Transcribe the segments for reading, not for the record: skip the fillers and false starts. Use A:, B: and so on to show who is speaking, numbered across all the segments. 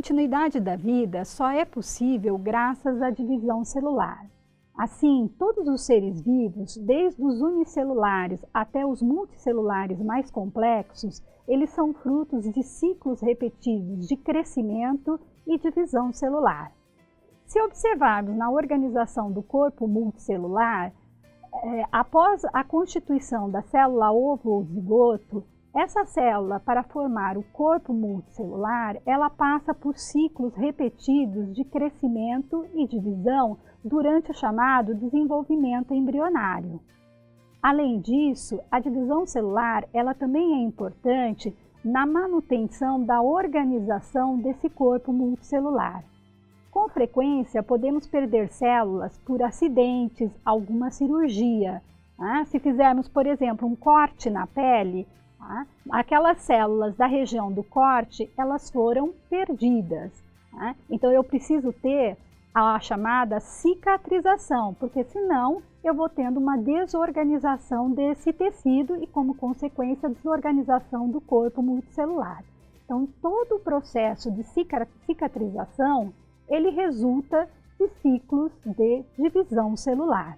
A: continuidade da vida só é possível graças à divisão celular. Assim, todos os seres vivos, desde os unicelulares até os multicelulares mais complexos, eles são frutos de ciclos repetidos de crescimento e divisão celular. Se observarmos na organização do corpo multicelular, após a constituição da célula ovo ou zigoto, essa célula, para formar o corpo multicelular, ela passa por ciclos repetidos de crescimento e divisão durante o chamado desenvolvimento embrionário. Além disso, a divisão celular ela também é importante na manutenção da organização desse corpo multicelular. Com frequência, podemos perder células por acidentes, alguma cirurgia. Se fizermos, por exemplo, um corte na pele, aquelas células da região do corte, elas foram perdidas. Então, eu preciso ter a chamada cicatrização, porque senão eu vou tendo uma desorganização desse tecido e, como consequência, desorganização do corpo multicelular. Então, todo o processo de cicatrização, ele resulta de ciclos de divisão celular.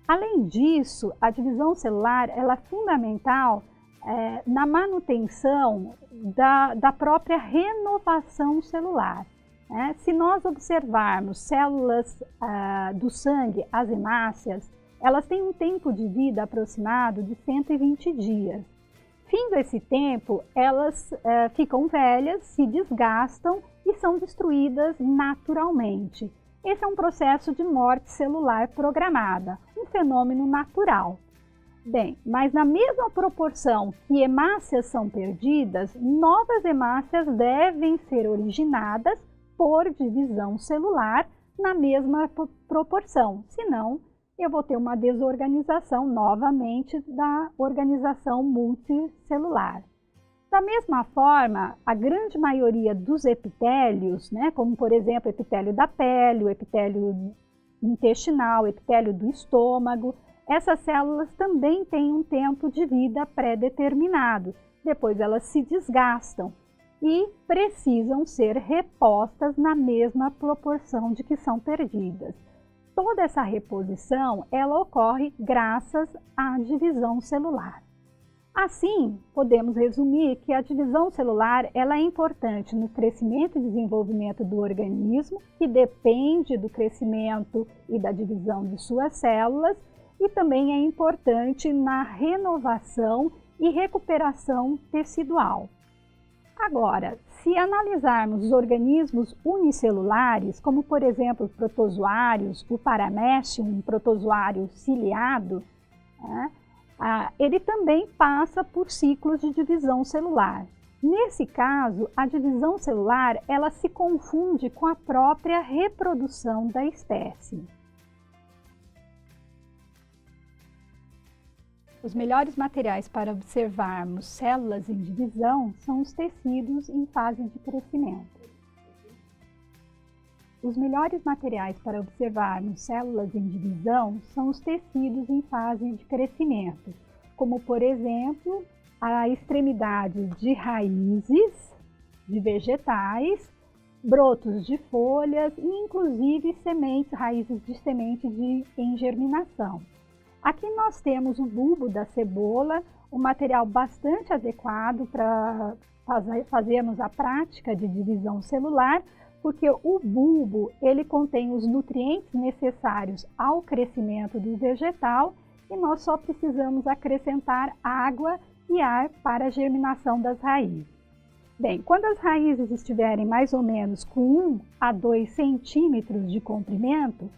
A: Além disso, a divisão celular ela é fundamental na manutenção da própria renovação celular. Se nós observarmos células do sangue, as hemácias, elas têm um tempo de vida aproximado de 120 dias. Findo esse tempo, elas ficam velhas, se desgastam e são destruídas naturalmente. Esse é um processo de morte celular programada, um fenômeno natural. Bem, mas na mesma proporção que hemácias são perdidas, novas hemácias devem ser originadas por divisão celular na mesma proporção, senão eu vou ter uma desorganização novamente da organização multicelular. Da mesma forma, a grande maioria dos epitélios, como por exemplo o epitélio da pele, o epitélio intestinal, o epitélio do estômago, essas células também têm um tempo de vida pré-determinado. Depois elas se desgastam e precisam ser repostas na mesma proporção de que são perdidas. Toda essa reposição, ela ocorre graças à divisão celular. Assim, podemos resumir que a divisão celular ela é importante no crescimento e desenvolvimento do organismo, que depende do crescimento e da divisão de suas células, e também é importante na renovação e recuperação tecidual. Agora, se analisarmos os organismos unicelulares, como por exemplo os protozoários, o Paramecium, um protozoário ciliado, ele também passa por ciclos de divisão celular. Nesse caso, a divisão celular ela se confunde com a própria reprodução da espécie. Os melhores materiais para observarmos células em divisão são os tecidos em fase de crescimento. Os melhores materiais para observarmos células em divisão são os tecidos em fase de crescimento, como por exemplo, a extremidade de raízes de vegetais, brotos de folhas e inclusive sementes, raízes de semente em germinação. Aqui nós temos o bulbo da cebola, um material bastante adequado para fazermos a prática de divisão celular, porque o bulbo ele contém os nutrientes necessários ao crescimento do vegetal e nós só precisamos acrescentar água e ar para a germinação das raízes. Bem, quando as raízes estiverem mais ou menos com 1 a 2 centímetros de comprimento,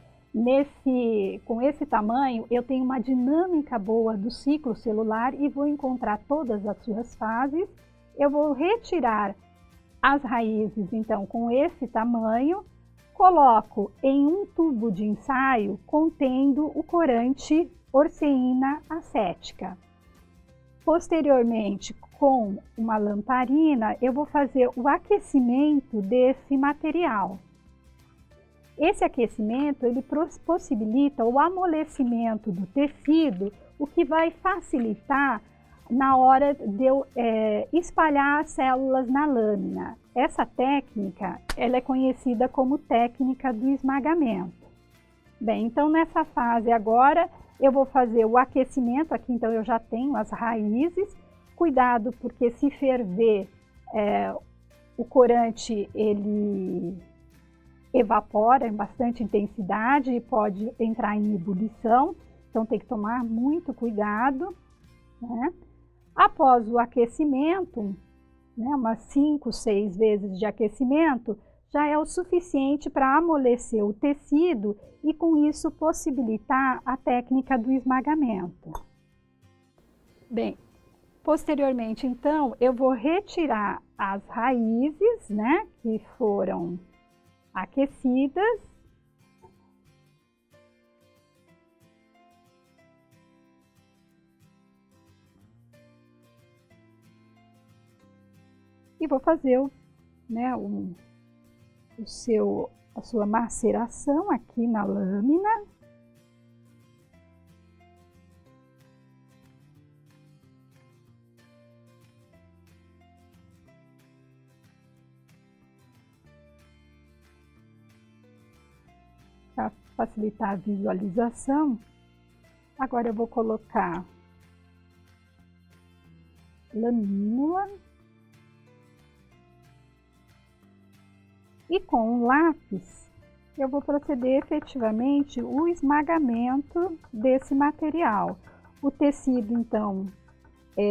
A: com esse tamanho, eu tenho uma dinâmica boa do ciclo celular e vou encontrar todas as suas fases. Eu vou retirar as raízes, então, com esse tamanho, coloco em um tubo de ensaio contendo o corante orceína acética. Posteriormente, com uma lamparina, eu vou fazer o aquecimento desse material. Esse aquecimento ele possibilita o amolecimento do tecido, o que vai facilitar na hora de eu espalhar as células na lâmina. Essa técnica, ela é conhecida como técnica do esmagamento. Bem, então nessa fase agora, eu vou fazer o aquecimento, aqui então eu já tenho as raízes. Cuidado, porque se ferver, o corante ele evapora em bastante intensidade e pode entrar em ebulição, então tem que tomar muito cuidado, né? Após o aquecimento, né, umas 5, 6 vezes de aquecimento, já é o suficiente para amolecer o tecido e com isso possibilitar a técnica do esmagamento. Bem, posteriormente então eu vou retirar as raízes, né, que foram aquecidas. E vou fazer né, a sua maceração aqui na lâmina. Para facilitar a visualização, agora eu vou colocar lamínula. E com o lápis, eu vou proceder efetivamente o esmagamento desse material. O tecido, então,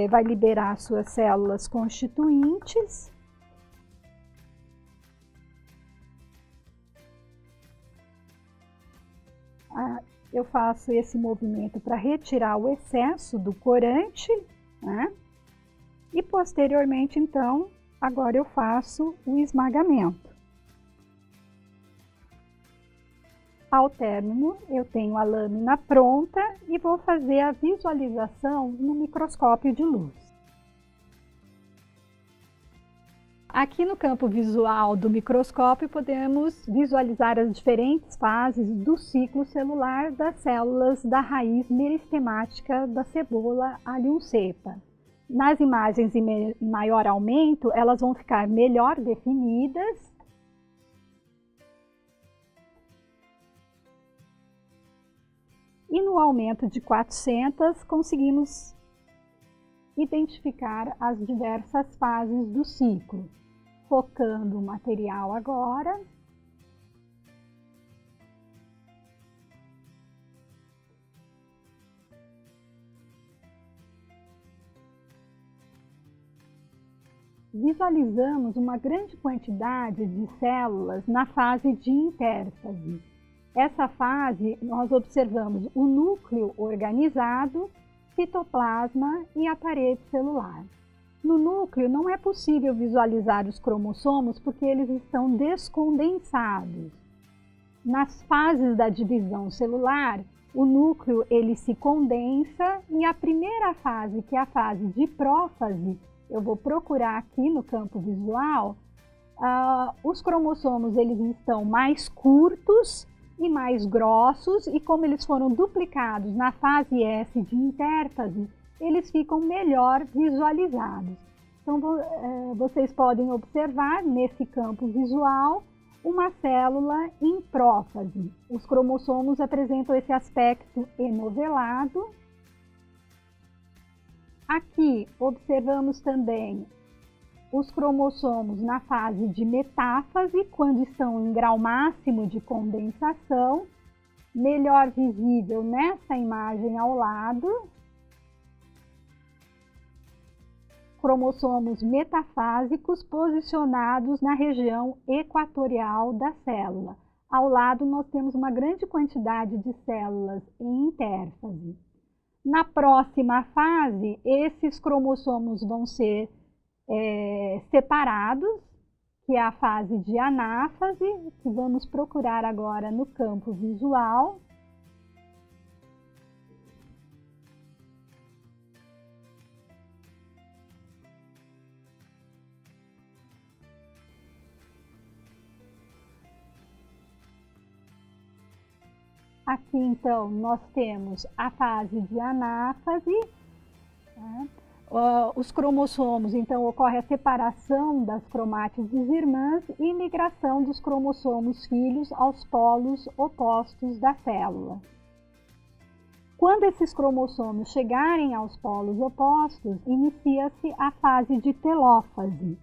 A: vai liberar suas células constituintes. Eu faço esse movimento para retirar o excesso do corante, né? E posteriormente, então, agora eu faço o esmagamento. Ao término, eu tenho a lâmina pronta e vou fazer a visualização no microscópio de luz. Aqui no campo visual do microscópio, podemos visualizar as diferentes fases do ciclo celular das células da raiz meristemática da cebola Allium cepa. Nas imagens em maior aumento, elas vão ficar melhor definidas. E no aumento de 400, conseguimos identificar as diversas fases do ciclo. Focando o material agora. Visualizamos uma grande quantidade de células na fase de intérfase. Essa fase, nós observamos o núcleo organizado, citoplasma e a parede celular. No núcleo não é possível visualizar os cromossomos porque eles estão descondensados. Nas fases da divisão celular, o núcleo ele se condensa e a primeira fase, que é a fase de prófase, eu vou procurar aqui no campo visual, os cromossomos eles estão mais curtos e mais grossos, e como eles foram duplicados na fase S de intérfase, eles ficam melhor visualizados. Então, vocês podem observar nesse campo visual uma célula em prófase. Os cromossomos apresentam esse aspecto enovelado. Aqui observamos também os cromossomos na fase de metáfase, quando estão em grau máximo de condensação, melhor visível nessa imagem ao lado. Cromossomos metafásicos posicionados na região equatorial da célula. Ao lado nós temos uma grande quantidade de células em intérfase. Na próxima fase, esses cromossomos vão ser separados, que é a fase de anáfase, que vamos procurar agora no campo visual. Aqui, então, nós temos a fase de anáfase, né? os cromossomos, então ocorre a separação das cromátides irmãs e migração dos cromossomos filhos aos polos opostos da célula. Quando esses cromossomos chegarem aos polos opostos, inicia-se a fase de telófase.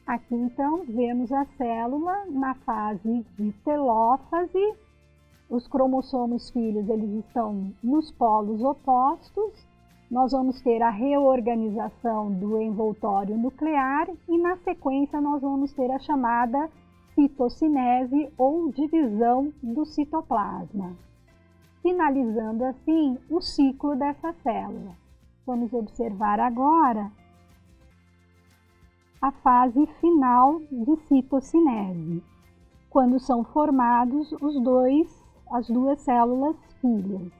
A: Aqui, então, vemos a célula na fase de telófase. Os cromossomos filhos eles estão nos polos opostos. Nós vamos ter a reorganização do envoltório nuclear e, na sequência, nós vamos ter a chamada citocinese ou divisão do citoplasma, finalizando, assim, o ciclo dessa célula. Vamos observar agora a fase final de citocinese, quando são formados as duas células filhas.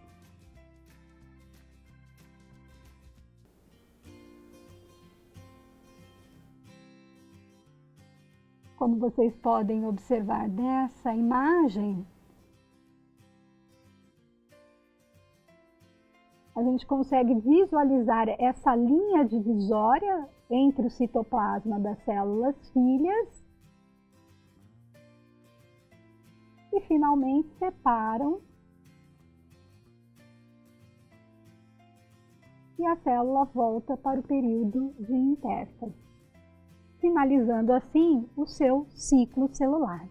A: Como vocês podem observar nessa imagem, a gente consegue visualizar essa linha divisória entre o citoplasma das células filhas e finalmente separam e a célula volta para o período de intérfase, finalizando assim o seu ciclo celular.